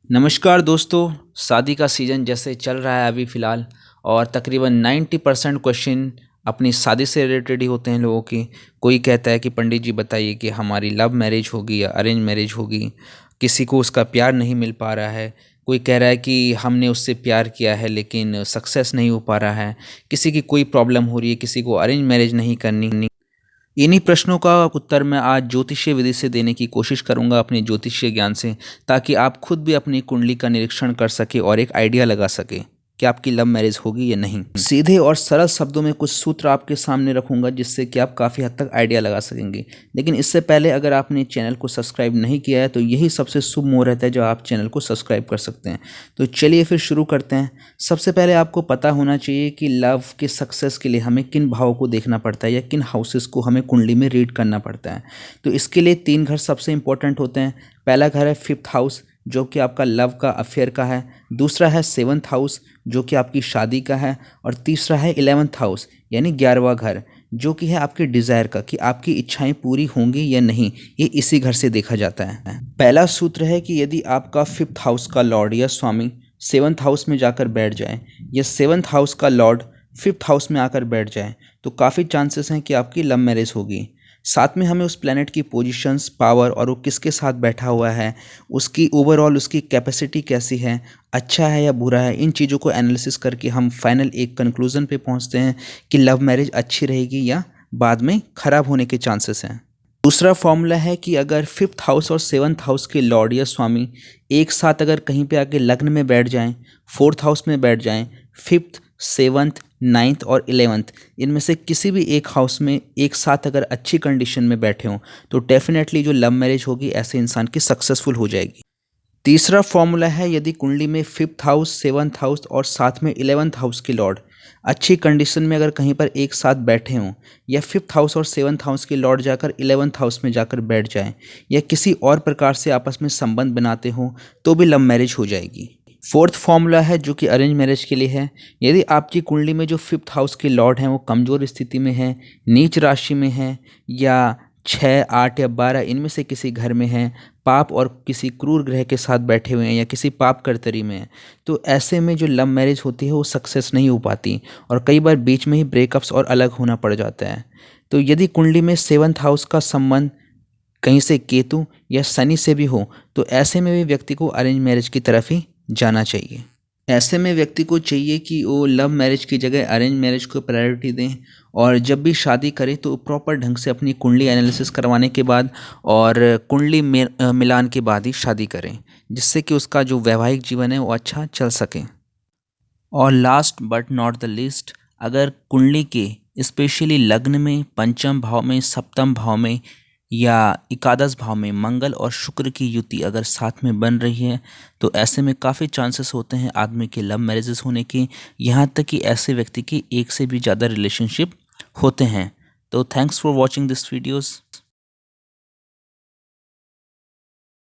नमस्कार दोस्तों। शादी का सीज़न जैसे चल रहा है अभी फ़िलहाल, और तकरीबन 90% क्वेश्चन अपनी शादी से रिलेटेड ही होते हैं लोगों की। कोई कहता है कि पंडित जी बताइए कि हमारी लव मैरिज होगी या अरेंज मैरिज होगी, किसी को उसका प्यार नहीं मिल पा रहा है। कोई कह रहा है कि हमने उससे प्यार किया है लेकिन सक्सेस नहीं हो पा रहा है। किसी की कोई प्रॉब्लम हो रही है, किसी को अरेंज मैरिज नहीं करनी। इन्हीं प्रश्नों का उत्तर मैं आज ज्योतिषीय विधि से देने की कोशिश करूंगा अपने ज्योतिषीय ज्ञान से, ताकि आप खुद भी अपनी कुंडली का निरीक्षण कर सके और एक आइडिया लगा सके कि आपकी लव मैरिज होगी या नहीं। सीधे और सरल शब्दों में कुछ सूत्र आपके सामने रखूंगा जिससे कि आप काफ़ी हद तक आइडिया लगा सकेंगे। लेकिन इससे पहले अगर आपने चैनल को सब्सक्राइब नहीं किया है तो यही सबसे शुभ मुहूर्त है जो आप चैनल को सब्सक्राइब कर सकते हैं। तो चलिए फिर शुरू करते हैं। सबसे पहले आपको पता होना चाहिए कि लव के सक्सेस के लिए हमें किन भावों को देखना पड़ता है या किन हाउसेस को हमें कुंडली में रीड करना पड़ता है। तो इसके लिए 3 घर सबसे इंपॉर्टेंट होते हैं। पहला घर है 5th हाउस जो कि आपका लव का, अफेयर का है। दूसरा है 7th हाउस जो कि आपकी शादी का है। और तीसरा है 11th हाउस यानी 11वां घर जो कि है आपके डिज़ायर का, कि आपकी इच्छाएं पूरी होंगी या नहीं। ये इसी घर से देखा जाता है। पहला सूत्र है कि यदि आपका 5th हाउस का लॉर्ड या स्वामी 7th हाउस में जाकर बैठ जाए या 7th हाउस का लॉर्ड 5th हाउस में आकर बैठ जाए तो काफ़ी चांसेस हैं कि आपकी लव मैरिज होगी। साथ में हमें उस प्लैनेट की पोजीशंस, पावर और वो किसके साथ बैठा हुआ है, उसकी ओवरऑल उसकी कैपेसिटी कैसी है, अच्छा है या बुरा है, इन चीज़ों को एनालिसिस करके हम फाइनल एक कंक्लूजन पे पहुंचते हैं कि लव मैरिज अच्छी रहेगी या बाद में ख़राब होने के चांसेस हैं। दूसरा फॉर्मूला है कि अगर 5th हाउस और 7th हाउस के लॉर्ड या स्वामी एक साथ अगर कहीं पे आके लग्न में बैठ जाएं, 4th हाउस में बैठ जाएं, 5th, 7th, 9th और 11th इनमें से किसी भी एक हाउस में एक साथ अगर अच्छी कंडीशन में बैठे हों तो डेफिनेटली जो लव मैरिज होगी ऐसे इंसान की सक्सेसफुल हो जाएगी। तीसरा फॉर्मूला है यदि कुंडली में 5th हाउस, 7th हाउस और साथ में 11th हाउस के लॉर्ड अच्छी कंडीशन में अगर कहीं पर एक साथ बैठे हों, या 5th हाउस और 7th हाउस के लॉर्ड जाकर 11th हाउस में जाकर बैठ जाएं, या किसी और प्रकार से आपस में संबंध बनाते हों तो भी लव मैरिज हो जाएगी। फोर्थ फॉर्मूला है जो कि अरेंज मैरिज के लिए है। यदि आपकी कुंडली में जो 5th हाउस के लॉर्ड हैं वो कमज़ोर स्थिति में है, नीच राशि में है, या 6, 8 या 12 इनमें से किसी घर में हैं, पाप और किसी क्रूर ग्रह के साथ बैठे हुए हैं या किसी पाप कर्तरी में हैं, तो ऐसे में जो लव मैरिज होती है वो सक्सेस नहीं हो पाती और कई बार बीच में ही ब्रेकअप्स और अलग होना पड़ जाता है। तो यदि कुंडली में 7th हाउस का संबंध कहीं से केतु या शनि से भी हो तो ऐसे में भी व्यक्ति को अरेंज मैरिज की तरफ ही जाना चाहिए। ऐसे में व्यक्ति को चाहिए कि वो लव मैरिज की जगह अरेंज मैरिज को प्रायोरिटी दें, और जब भी शादी करें तो प्रॉपर ढंग से अपनी कुंडली एनालिसिस करवाने के बाद और कुंडली मिलान के बाद ही शादी करें, जिससे कि उसका जो वैवाहिक जीवन है वो अच्छा चल सके। और last but not the least, अगर कुंडली के स्पेशली लग्न में, पंचम भाव में, सप्तम भाव में या एकादश भाव में मंगल और शुक्र की युति अगर साथ में बन रही है तो ऐसे में काफ़ी चांसेस होते हैं आदमी के लव मैरिजेस होने के, यहाँ तक कि ऐसे व्यक्ति के एक से भी ज़्यादा रिलेशनशिप होते हैं। तो thanks for watching this videos.